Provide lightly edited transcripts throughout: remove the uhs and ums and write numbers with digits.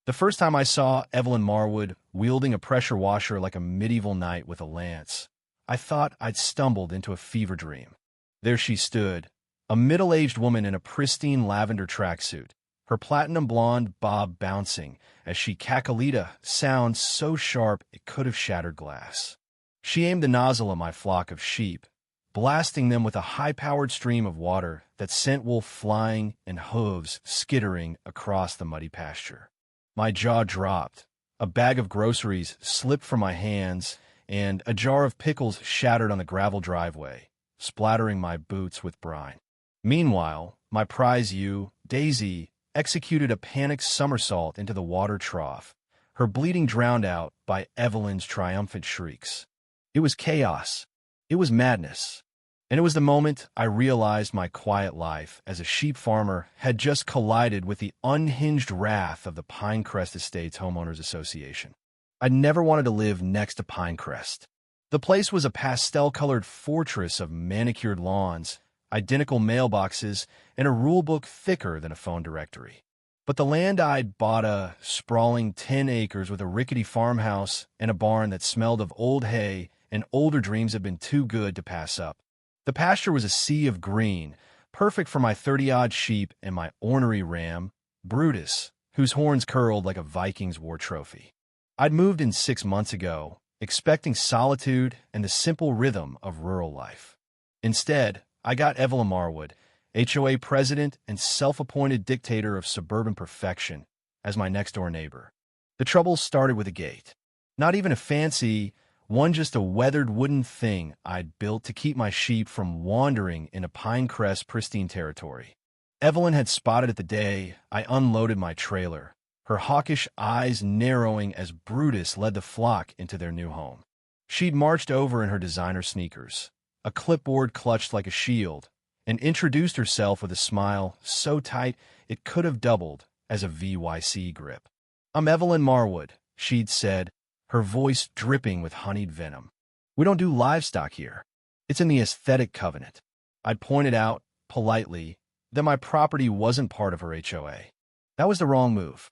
The first time I saw Evelyn Marwood wielding a pressure washer like a medieval knight with a lance, I thought I'd stumbled into a fever dream. There she stood, a middle-aged woman in a pristine lavender tracksuit, her platinum blonde bob bouncing as she cackled a sound so sharp it could have shattered glass. She aimed the nozzle at my flock of sheep, blasting them with a high-powered stream of water that sent wool flying and hooves skittering across the muddy pasture. My jaw dropped. A bag of groceries slipped from my hands, and a jar of pickles shattered on the gravel driveway, splattering my boots with brine. Meanwhile, my prize ewe, Daisy, executed a panicked somersault into the water trough, her bleeding drowned out by Evelyn's triumphant shrieks. It was chaos. It was madness. And it was the moment I realized my quiet life as a sheep farmer had just collided with the unhinged wrath of the Pinecrest Estates Homeowners Association. I never wanted to live next to Pinecrest. The place was a pastel-colored fortress of manicured lawns, identical mailboxes, and a rulebook thicker than a phone directory. But the land I'd bought, a sprawling 10 acres with a rickety farmhouse and a barn that smelled of old hay and older dreams, had been too good to pass up. The pasture was a sea of green, perfect for my 30-odd sheep and my ornery ram, Brutus, whose horns curled like a Vikings war trophy. I'd moved in 6 months ago, expecting solitude and the simple rhythm of rural life. Instead, I got Evelyn Marwood, HOA president and self-appointed dictator of suburban perfection, as my next-door neighbor. The trouble started with a gate. Not even a fancy one, just a weathered wooden thing I'd built to keep my sheep from wandering into Pinecrest pristine territory. Evelyn had spotted it the day I unloaded my trailer, her hawkish eyes narrowing as Brutus led the flock into their new home. She'd marched over in her designer sneakers, a clipboard clutched like a shield, and introduced herself with a smile so tight it could have doubled as a VYC grip. "I'm Evelyn Marwood," she'd said, her voice dripping with honeyed venom. "We don't do livestock here. It's in the aesthetic covenant." I'd pointed out, politely, that my property wasn't part of her HOA. That was the wrong move.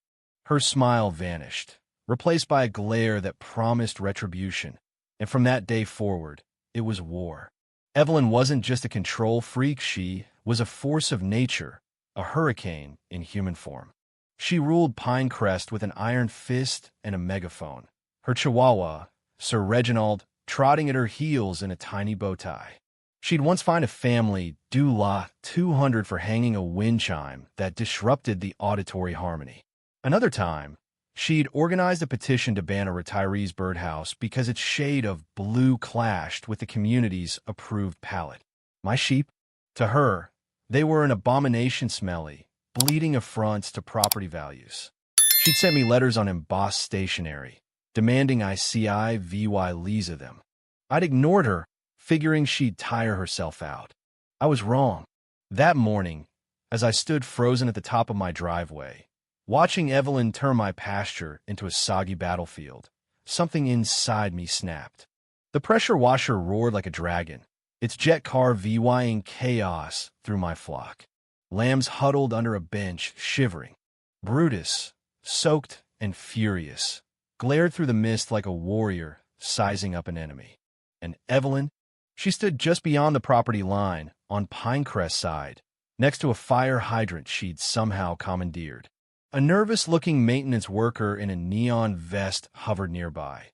Her smile vanished, replaced by a glare that promised retribution, and from that day forward, it was war. Evelyn wasn't just a control freak, she was a force of nature, a hurricane in human form. She ruled Pinecrest with an iron fist and a megaphone, her chihuahua, Sir Reginald, trotting at her heels in a tiny bow tie. She'd once fined a family $200 for hanging a wind chime that disrupted the auditory harmony. Another time, she'd organized a petition to ban a retiree's birdhouse because its shade of blue clashed with the community's approved palette. My sheep? To her, they were an abomination, smelly, bleeding affronts to property values. She'd sent me letters on embossed stationery, demanding I CIVY Lisa them. I'd ignored her, figuring she'd tire herself out. I was wrong. That morning, as I stood frozen at the top of my driveway, watching Evelyn turn my pasture into a soggy battlefield, something inside me snapped. The pressure washer roared like a dragon, its jet car VYing chaos through my flock. Lambs huddled under a bench, shivering. Brutus, soaked and furious, glared through the mist like a warrior sizing up an enemy. And Evelyn, she stood just beyond the property line, on Pinecrest's side, next to a fire hydrant she'd somehow commandeered. A nervous-looking maintenance worker in a neon vest hovered nearby,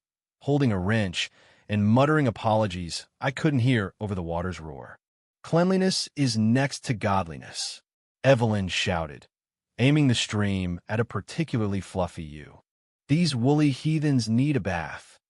holding a wrench and muttering apologies I couldn't hear over the water's roar. "Cleanliness is next to godliness," Evelyn shouted, aiming the stream at a particularly fluffy ewe. "These woolly heathens need a bath."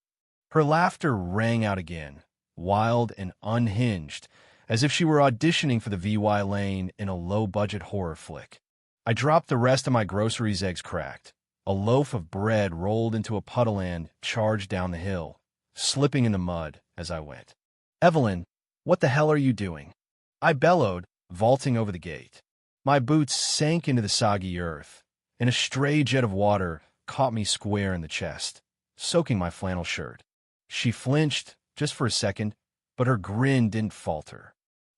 Her laughter rang out again, wild and unhinged, as if she were auditioning for the VY lane in a low-budget horror flick. I dropped the rest of my groceries, eggs cracked. A loaf of bread rolled into a puddle and charged down the hill, slipping in the mud as I went. "Evelyn, what the hell are you doing?" I bellowed, vaulting over the gate. My boots sank into the soggy earth, and a stray jet of water caught me square in the chest, soaking my flannel shirt. She flinched, just for a second, but her grin didn't falter.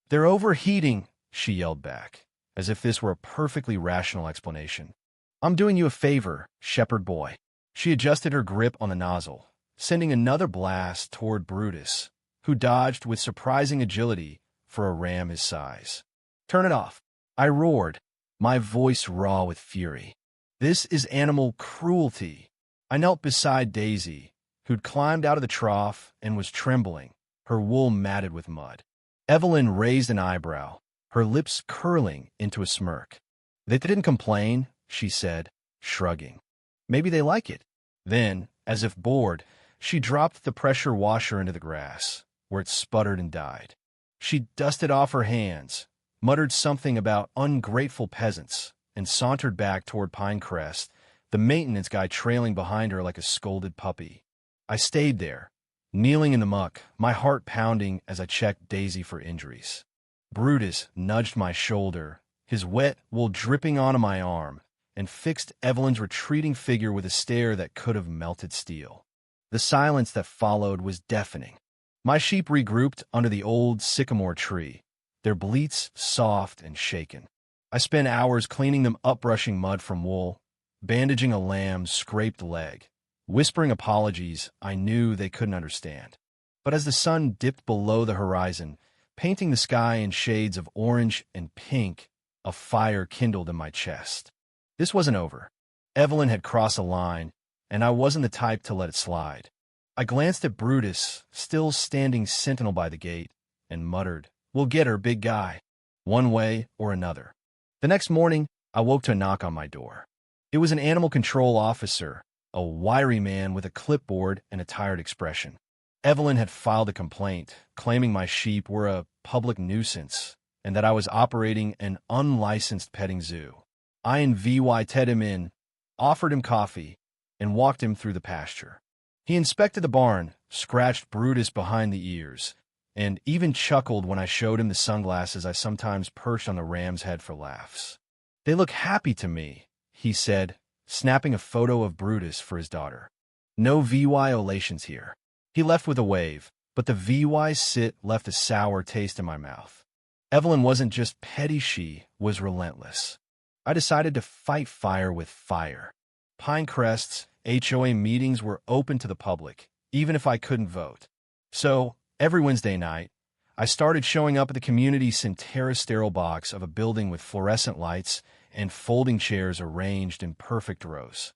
"They're overheating," she yelled back, as if this were a perfectly rational explanation. I'm doing you a favor, shepherd boy. She adjusted her grip on the nozzle, sending another blast toward Brutus, who dodged with surprising agility for a ram his size. Turn it off, I roared, my voice raw with fury. This is animal cruelty. I knelt beside Daisy, who'd climbed out of the trough and was trembling, her wool matted with mud. Evelyn raised an eyebrow, her lips curling into a smirk. They didn't complain, she said, shrugging. Maybe they like it. Then, as if bored, she dropped the pressure washer into the grass, where it sputtered and died. She dusted off her hands, muttered something about ungrateful peasants, and sauntered back toward Pinecrest, the maintenance guy trailing behind her like a scolded puppy. I stayed there, kneeling in the muck, my heart pounding as I checked Daisy for injuries. Brutus nudged my shoulder, his wet wool dripping onto my arm, and fixed Evelyn's retreating figure with a stare that could have melted steel. The silence that followed was deafening. My sheep regrouped under the old sycamore tree, their bleats soft and shaken. I spent hours cleaning them up, brushing mud from wool, bandaging a lamb's scraped leg, whispering apologies I knew they couldn't understand. But as the sun dipped below the horizon, painting the sky in shades of orange and pink, a fire kindled in my chest. This wasn't over. Evelyn had crossed a line, and I wasn't the type to let it slide. I glanced at Brutus, still standing sentinel by the gate, and muttered, "We'll get her, big guy, one way or another." The next morning, I woke to a knock on my door. It was an animal control officer, a wiry man with a clipboard and a tired expression. Evelyn had filed a complaint, claiming my sheep were a public nuisance and that I was operating an unlicensed petting zoo. I invited him in, offered him coffee, and walked him through the pasture. He inspected the barn, scratched Brutus behind the ears, and even chuckled when I showed him the sunglasses I sometimes perched on the ram's head for laughs. "They look happy to me," he said, snapping a photo of Brutus for his daughter. "No violations here." He left with a wave, but the VY sit left a sour taste in my mouth. Evelyn wasn't just petty, she was relentless. I decided to fight fire with fire. Pinecrest's HOA meetings were open to the public, even if I couldn't vote. So, every Wednesday night, I started showing up at the community Centera sterile box of a building with fluorescent lights and folding chairs arranged in perfect rows.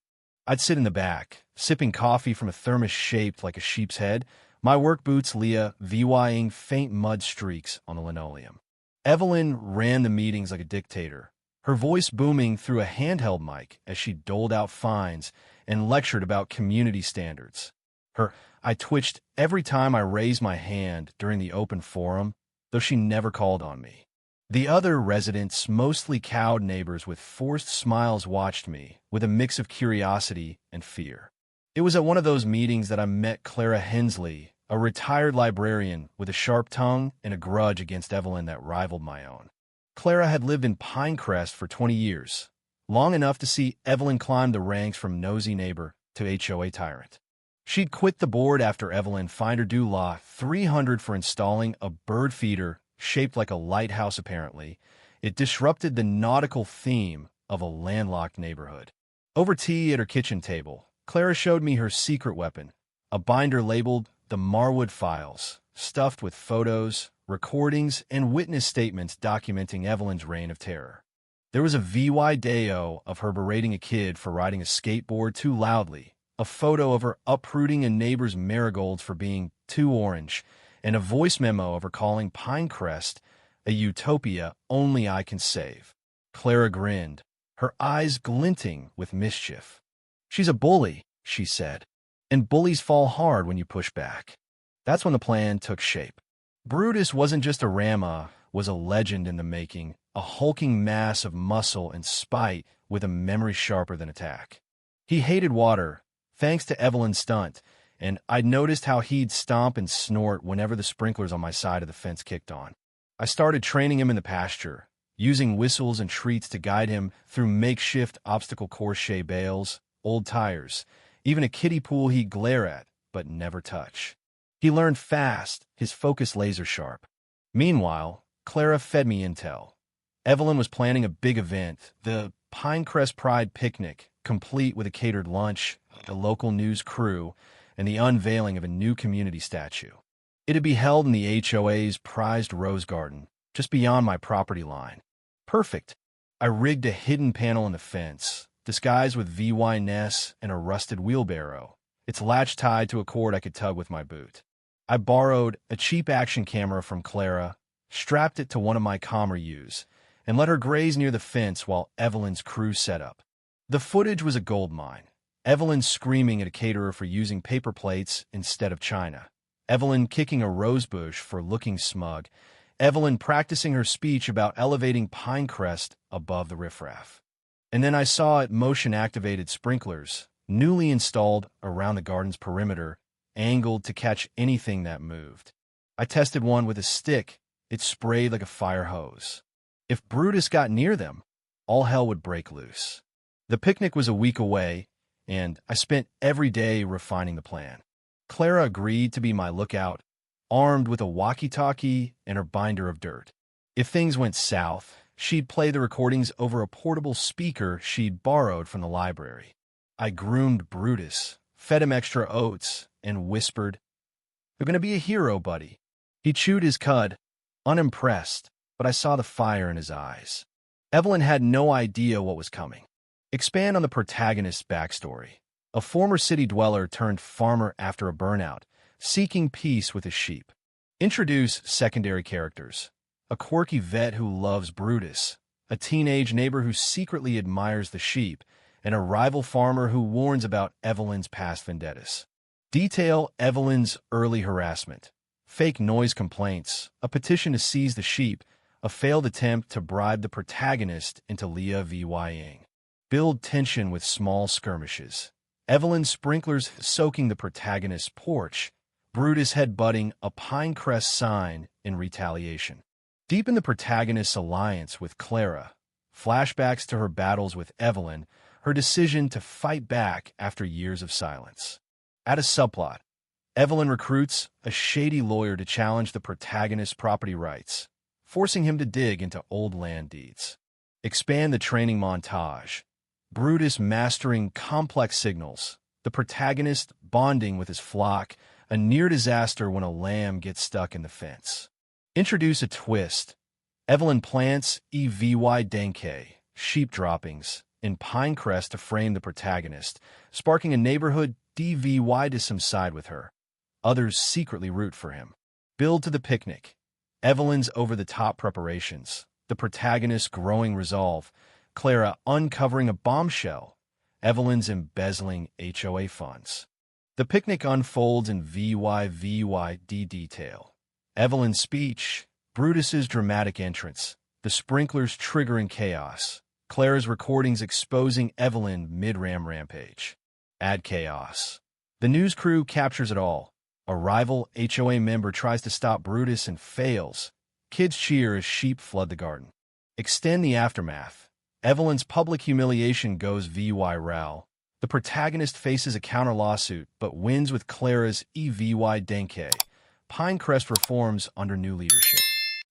I'd sit in the back, sipping coffee from a thermos shaped like a sheep's head, my work boots Leah VYing faint mud streaks on the linoleum. Evelyn ran the meetings like a dictator, her voice booming through a handheld mic as she doled out fines and lectured about community standards. I twitched every time I raised my hand during the open forum, though she never called on me. The other residents, mostly cowed neighbors with forced smiles, watched me with a mix of curiosity and fear. It was at one of those meetings that I met Clara Hensley, a retired librarian with a sharp tongue and a grudge against Evelyn that rivaled my own. Clara had lived in Pinecrest for 20 years, long enough to see Evelyn climb the ranks from nosy neighbor to HOA tyrant. She'd quit the board after Evelyn fined her due law $300 for installing a bird feeder shaped like a lighthouse. Apparently, it disrupted the nautical theme of a landlocked neighborhood. Over tea at her kitchen table, Clara showed me her secret weapon, a binder labeled the Marwood Files, stuffed with photos, recordings, and witness statements documenting Evelyn's reign of terror. There was a video of her berating a kid for riding a skateboard too loudly, a photo of her uprooting a neighbor's marigolds for being too orange, and a voice memo of her calling Pinecrest a utopia only I can save. Clara grinned, her eyes glinting with mischief. "She's a bully," she said, "and bullies fall hard when you push back." That's when the plan took shape. Brutus wasn't just a Rama, was a legend in the making, a hulking mass of muscle and spite with a memory sharper than attack. He hated water, thanks to Evelyn's stunt, and I'd noticed how he'd stomp and snort whenever the sprinklers on my side of the fence kicked on. I started training him in the pasture, using whistles and treats to guide him through makeshift obstacle course shea bales, old tires, even a kiddie pool he'd glare at, but never touch. He learned fast, his focus laser sharp. Meanwhile, Clara fed me intel. Evelyn was planning a big event, the Pinecrest Pride picnic, complete with a catered lunch, a local news crew, and the unveiling of a new community statue. It had been held in the HOA's prized rose garden, just beyond my property line. Perfect. I rigged a hidden panel in the fence, disguised with VY Ness and a rusted wheelbarrow, its latch tied to a cord I could tug with my boot. I borrowed a cheap action camera from Clara, strapped it to one of my calmer ewes, and let her graze near the fence while Evelyn's crew set up. The footage was a goldmine. Evelyn screaming at a caterer for using paper plates instead of china. Evelyn kicking a rosebush for looking smug. Evelyn practicing her speech about elevating Pinecrest above the riffraff. And then I saw it motion-activated sprinklers, newly installed around the garden's perimeter, angled to catch anything that moved. I tested one with a stick. It sprayed like a fire hose. If Brutus got near them, all hell would break loose. The picnic was a week away, and I spent every day refining the plan. Clara agreed to be my lookout, armed with a walkie-talkie and her binder of dirt. If things went south, she'd play the recordings over a portable speaker she'd borrowed from the library. I groomed Brutus, fed him extra oats, and whispered, "You're going to be a hero, buddy." He chewed his cud, unimpressed, but I saw the fire in his eyes. Evelyn had no idea what was coming. Expand on the protagonist's backstory. A former city dweller turned farmer after a burnout, seeking peace with his sheep. Introduce secondary characters. A quirky vet who loves Brutus, a teenage neighbor who secretly admires the sheep, and a rival farmer who warns about Evelyn's past vendettas. Detail Evelyn's early harassment, fake noise complaints, a petition to seize the sheep, a failed attempt to bribe the protagonist into Leah VYing. Build tension with small skirmishes. Evelyn's sprinklers soaking the protagonist's porch, Brutus headbutting a Pinecrest sign in retaliation. Deepen the protagonist's alliance with Clara. Flashbacks to her battles with Evelyn, her decision to fight back after years of silence. Add a subplot. Evelyn recruits a shady lawyer to challenge the protagonist's property rights, forcing him to dig into old land deeds. Expand the training montage. Brutus mastering complex signals, the protagonist bonding with his flock, a near disaster when a lamb gets stuck in the fence. Introduce a twist. Evelyn plants EVY Denke, sheep droppings, in Pinecrest to frame the protagonist, sparking a neighborhood DVY to some side with her. Others secretly root for him. Build to the picnic. Evelyn's over-the-top preparations, the protagonist's growing resolve, Clara uncovering a bombshell, Evelyn's embezzling HOA funds. The picnic unfolds in VYVYD detail. Evelyn's speech, Brutus's dramatic entrance, the sprinklers triggering chaos, Clara's recordings exposing Evelyn mid-ram rampage. Add chaos. The news crew captures it all. A rival HOA member tries to stop Brutus and fails. Kids cheer as sheep flood the garden. Extend the aftermath. Evelyn's public humiliation goes VY-RAL. The protagonist faces a counter-lawsuit, but wins with Clara's EVY Denke. Pinecrest reforms under new leadership.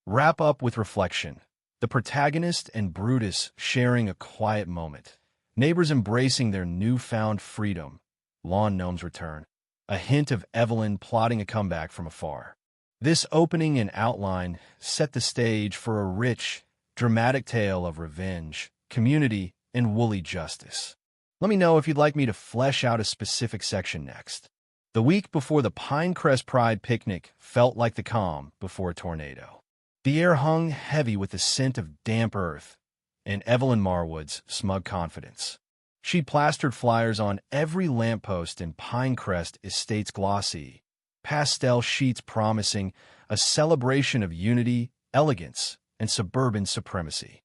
Wrap up with reflection. The protagonist and Brutus sharing a quiet moment. Neighbors embracing their newfound freedom. Lawn gnomes return. A hint of Evelyn plotting a comeback from afar. This opening and outline set the stage for a rich, dramatic tale of revenge, community, and woolly justice. Let me know if you'd like me to flesh out a specific section next. The week before the Pinecrest Pride picnic felt like the calm before a tornado. The air hung heavy with the scent of damp earth and Evelyn Marwood's smug confidence. She plastered flyers on every lamppost in Pinecrest Estate's glossy, pastel sheets promising a celebration of unity, elegance, and suburban supremacy.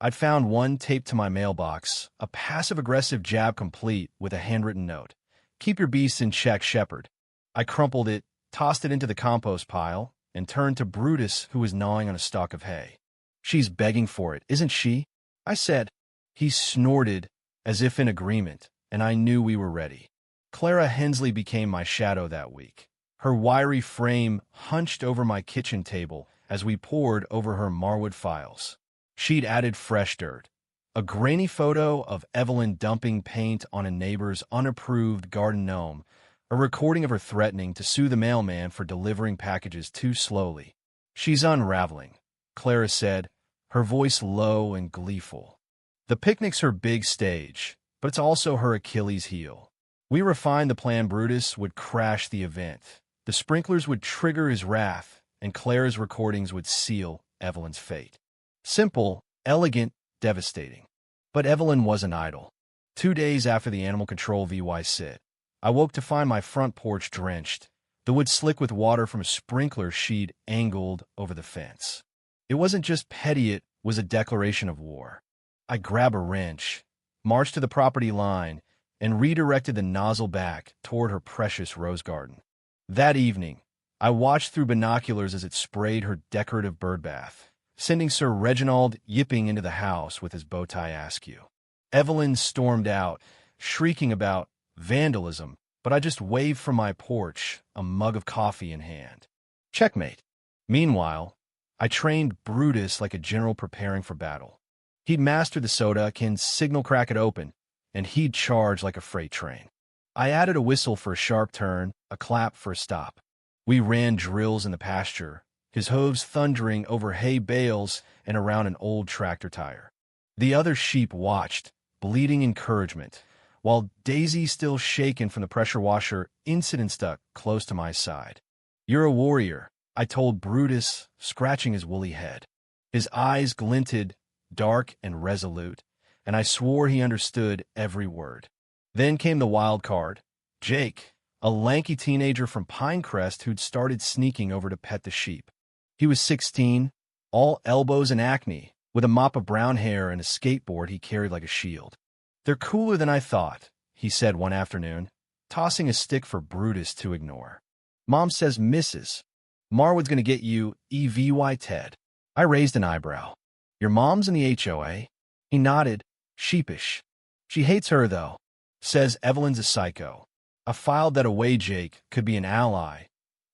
I'd found one taped to my mailbox, a passive-aggressive jab complete with a handwritten note. "Keep your beasts in check, Shepherd." I crumpled it, tossed it into the compost pile, and turned to Brutus, who was gnawing on a stalk of hay. "She's begging for it, isn't she?" I said. He snorted, as if in agreement, and I knew we were ready. Clara Hensley became my shadow that week. Her wiry frame hunched over my kitchen table as we pored over her Marwood files. She'd added fresh dirt, A grainy photo of Evelyn dumping paint on a neighbor's unapproved garden gnome, a recording of her threatening to sue the mailman for delivering packages too slowly. "She's unraveling," Clara said, her voice low and gleeful. "The picnic's her big stage, but it's also her Achilles heel. We refined the plan. Brutus would crash the event. The sprinklers would trigger his wrath, and Clara's recordings would seal Evelyn's fate. Simple, elegant, devastating. But Evelyn wasn't idle. 2 days after the animal control VY sit, I woke to find my front porch drenched, the wood slick with water from a sprinkler she'd angled over the fence. It wasn't just petty, it was a declaration of war. I grabbed a wrench, marched to the property line, and redirected the nozzle back toward her precious rose garden. That evening, I watched through binoculars as it sprayed her decorative birdbath, sending Sir Reginald yipping into the house with his bow tie askew. Evelyn stormed out, shrieking about vandalism, but I just waved from my porch, a mug of coffee in hand. Checkmate. Meanwhile, I trained Brutus like a general preparing for battle. He'd master the soda, can signal crack it open, and he'd charge like a freight train. I added a whistle for a sharp turn, a clap for a stop. We ran drills in the pasture, his hooves thundering over hay bales and around an old tractor tire. The other sheep watched, bleeding encouragement, while Daisy, still shaken from the pressure washer incident, stuck close to my side. "You're a warrior," I told Brutus, scratching his woolly head. His eyes glinted, dark and resolute, and I swore he understood every word. Then came the wild card, Jake, a lanky teenager from Pinecrest who'd started sneaking over to pet the sheep. He was 16, all elbows and acne, with a mop of brown hair and a skateboard he carried like a shield. "They're cooler than I thought," he said one afternoon, tossing a stick for Brutus to ignore. "Mom says Mrs. Marwood's going to get you EVY Ted." I raised an eyebrow. "Your mom's in the HOA?" He nodded, sheepish. "She hates her, though. Says Evelyn's a psycho. I filed that away. Jake could be an ally,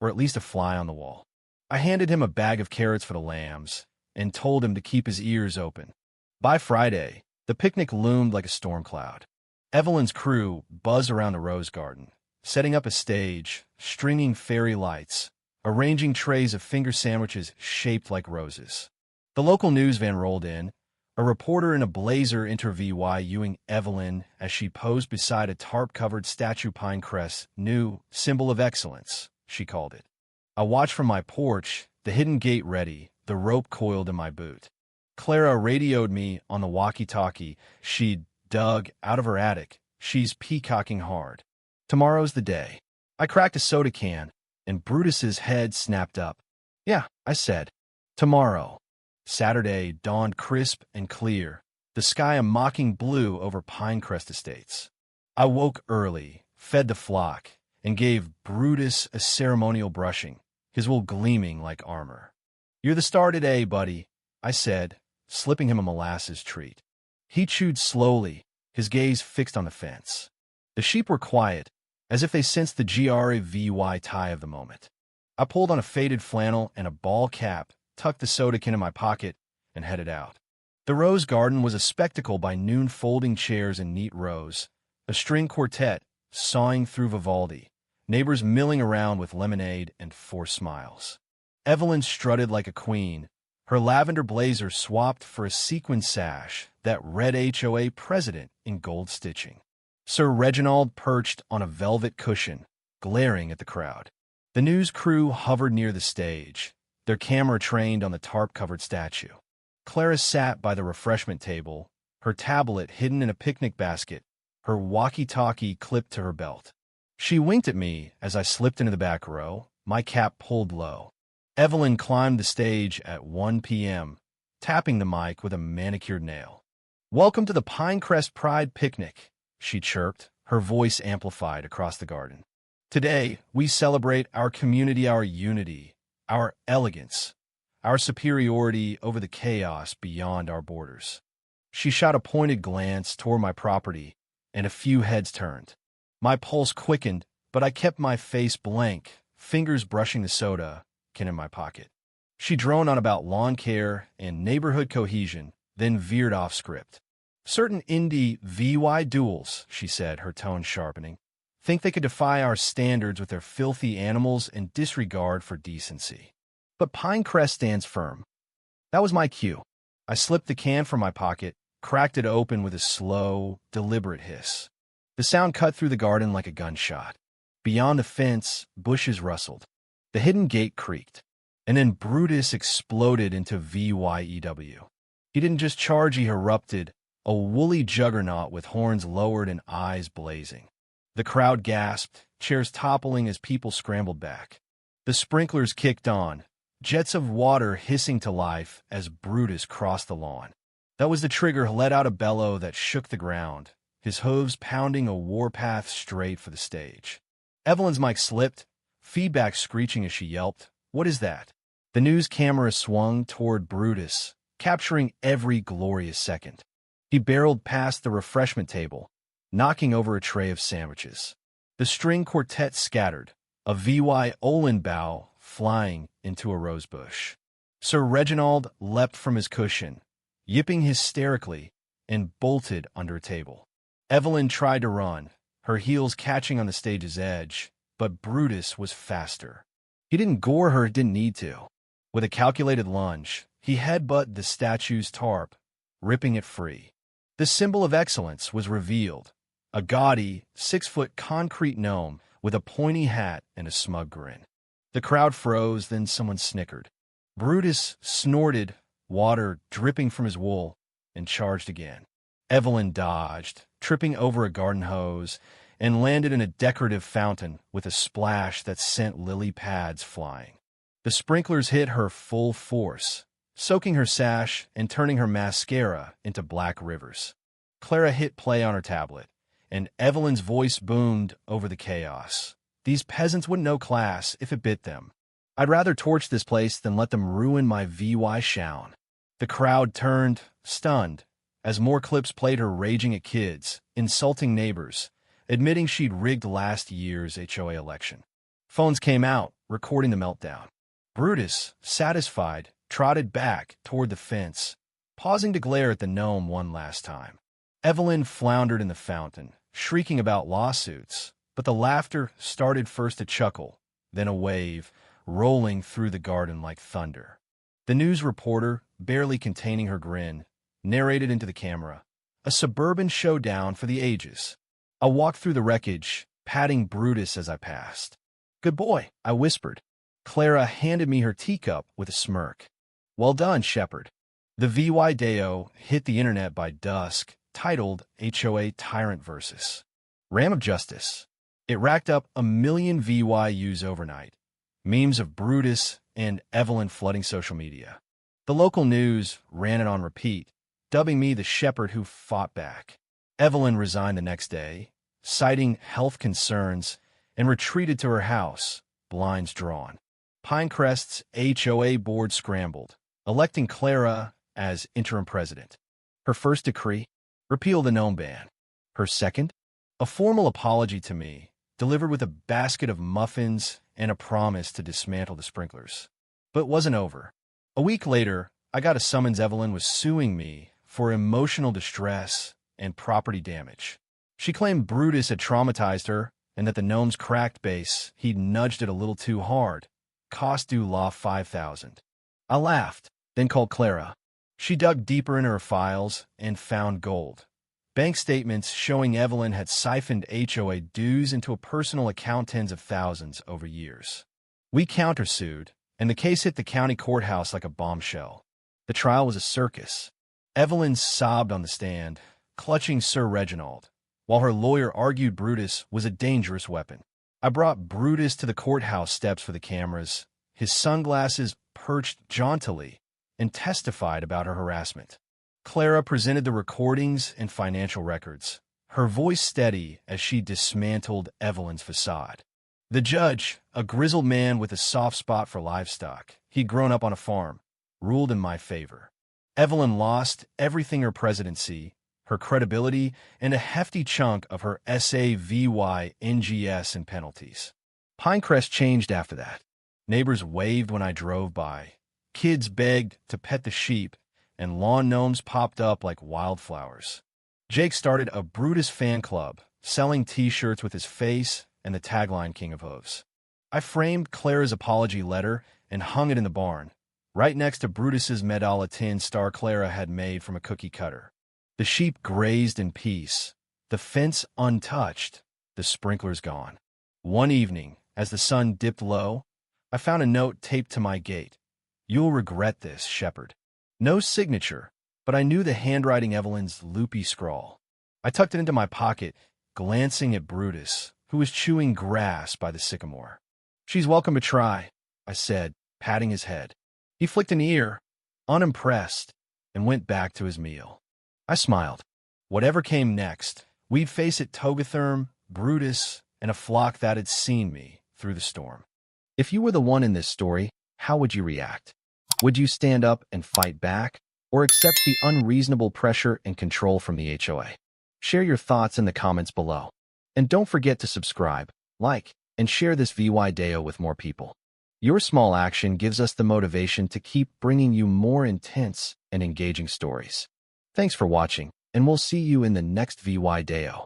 or at least a fly on the wall." I handed him a bag of carrots for the lambs and told him to keep his ears open. By Friday, the picnic loomed like a storm cloud. Evelyn's crew buzzed around the rose garden, setting up a stage, stringing fairy lights, arranging trays of finger sandwiches shaped like roses. The local news van rolled in, a reporter in a blazer interviewing Evelyn as she posed beside a tarp-covered statue. "Pinecrest's new symbol of excellence," she called it. I watched from my porch, the hidden gate ready, the rope coiled in my boot. Clara radioed me on the walkie-talkie she'd dug out of her attic. "She's peacocking hard. Tomorrow's the day." I cracked a soda can, and Brutus's head snapped up. "Yeah," I said. Tomorrow. Saturday dawned crisp and clear, the sky a mocking blue over Pinecrest Estates. I woke early, fed the flock, and gave Brutus a ceremonial brushing, his wool gleaming like armor. "You're the star today, buddy," I said, slipping him a molasses treat. He chewed slowly, his gaze fixed on the fence. The sheep were quiet, as if they sensed the GRAVY tie of the moment. I pulled on a faded flannel and a ball cap, tucked the soda can in my pocket, and headed out. The rose garden was a spectacle by noon, folding chairs in neat rows, a string quartet sawing through Vivaldi, neighbors milling around with lemonade and forced smiles. Evelyn strutted like a queen, her lavender blazer swapped for a sequin sash that read HOA president in gold stitching. Sir Reginald perched on a velvet cushion, glaring at the crowd. The news crew hovered near the stage, their camera trained on the tarp-covered statue. Clara sat by the refreshment table, her tablet hidden in a picnic basket, her walkie-talkie clipped to her belt. She winked at me as I slipped into the back row, my cap pulled low. Evelyn climbed the stage at 1 p.m., tapping the mic with a manicured nail. "Welcome to the Pinecrest Pride Picnic," she chirped, her voice amplified across the garden. "Today, we celebrate our community, our unity, our elegance, our superiority over the chaos beyond our borders." She shot a pointed glance toward my property, and a few heads turned. My pulse quickened, but I kept my face blank, fingers brushing the soda can in my pocket. She droned on about lawn care and neighborhood cohesion, then veered off script. Certain indie VY duels, she said, her tone sharpening, think they could defy our standards with their filthy animals and disregard for decency. But Pinecrest stands firm. That was my cue. I slipped the can from my pocket, cracked it open with a slow, deliberate hiss. The sound cut through the garden like a gunshot. Beyond the fence, bushes rustled. The hidden gate creaked. And then Brutus exploded into VYEW. He didn't just charge, he erupted, a woolly juggernaut with horns lowered and eyes blazing. The crowd gasped, chairs toppling as people scrambled back. The sprinklers kicked on, jets of water hissing to life as Brutus crossed the lawn. That was the trigger, let out a bellow that shook the ground, his hooves pounding a warpath straight for the stage. Evelyn's mic slipped, feedback screeching as she yelped, "What is that?" The news camera swung toward Brutus, capturing every glorious second. He barreled past the refreshment table, knocking over a tray of sandwiches. The string quartet scattered, a VY Olin bow flying into a rosebush. Sir Reginald leapt from his cushion, yipping hysterically, and bolted under a table. Evelyn tried to run, her heels catching on the stage's edge, but Brutus was faster. He didn't gore her, didn't need to. With a calculated lunge, he headbutted the statue's tarp, ripping it free. The symbol of excellence was revealed, a gaudy, 6-foot concrete gnome with a pointy hat and a smug grin. The crowd froze, then someone snickered. Brutus snorted, water dripping from his wool, and charged again. Evelyn dodged, tripping over a garden hose, and landed in a decorative fountain with a splash that sent lily pads flying. The sprinklers hit her full force, soaking her sash and turning her mascara into black rivers. Clara hit play on her tablet, and Evelyn's voice boomed over the chaos. These peasants wouldn't know class if it bit them. I'd rather torch this place than let them ruin my VY shown. The crowd turned, stunned, as more clips played her raging at kids, insulting neighbors, admitting she'd rigged last year's HOA election. Phones came out, recording the meltdown. Brutus, satisfied, trotted back toward the fence, pausing to glare at the gnome one last time. Evelyn floundered in the fountain, shrieking about lawsuits, but the laughter started first a chuckle, then a wave, rolling through the garden like thunder. The news reporter, barely containing her grin, narrated into the camera, a suburban showdown for the ages. I walked through the wreckage, patting Brutus as I passed. "Good boy," I whispered. Clara handed me her teacup with a smirk. "Well done, Shepherd." The VY Deo hit the internet by dusk, titled HOA Tyrant vs. Ram of Justice. It racked up 1 million VYUs overnight. Memes of Brutus and Evelyn flooding social media. The local news ran it on repeat, dubbing me the shepherd who fought back. Evelyn resigned the next day, citing health concerns, and retreated to her house, blinds drawn. Pinecrest's HOA board scrambled, electing Clara as interim president. Her first decree? Repeal the gnome ban. Her second? A formal apology to me, delivered with a basket of muffins and a promise to dismantle the sprinklers. But it wasn't over. A week later, I got a summons. Evelyn was suing me for emotional distress and property damage. She claimed Brutus had traumatized her and that the gnome's cracked base, he'd nudged it a little too hard. Cost due law $5,000. I laughed, then called Clara. She dug deeper into her files and found gold. Bank statements showing Evelyn had siphoned HOA dues into a personal account, tens of thousands over years. We countersued, and the case hit the county courthouse like a bombshell. The trial was a circus. Evelyn sobbed on the stand, clutching Sir Reginald, while her lawyer argued Brutus was a dangerous weapon. I brought Brutus to the courthouse steps for the cameras, his sunglasses perched jauntily, and testified about her harassment. Clara presented the recordings and financial records, her voice steady as she dismantled Evelyn's facade. The judge, a grizzled man with a soft spot for livestock, he'd grown up on a farm, ruled in my favor. Evelyn lost everything: her presidency, her credibility, and a hefty chunk of her SAVY NGS and penalties. Pinecrest changed after that. Neighbors waved when I drove by. Kids begged to pet the sheep, and lawn gnomes popped up like wildflowers. Jake started a Brutus fan club, selling t-shirts with his face and the tagline King of Hooves. I framed Clara's apology letter and hung it in the barn, right next to Brutus's medalla tin star Clara had made from a cookie cutter. The sheep grazed in peace, the fence untouched, the sprinklers gone. One evening, as the sun dipped low, I found a note taped to my gate. "You'll regret this, Shepherd." No signature, but I knew the handwriting Evelyn's loopy scrawl. I tucked it into my pocket, glancing at Brutus, who was chewing grass by the sycamore. "She's welcome to try," I said, patting his head. He flicked an ear, unimpressed, and went back to his meal. I smiled. Whatever came next, we'd face it Togatherm, Brutus, and a flock that had seen me through the storm. If you were the one in this story, how would you react? Would you stand up and fight back, or accept the unreasonable pressure and control from the HOA? Share your thoughts in the comments below. And don't forget to subscribe, like, and share this video with more people. Your small action gives us the motivation to keep bringing you more intense and engaging stories. Thanks for watching, and we'll see you in the next video.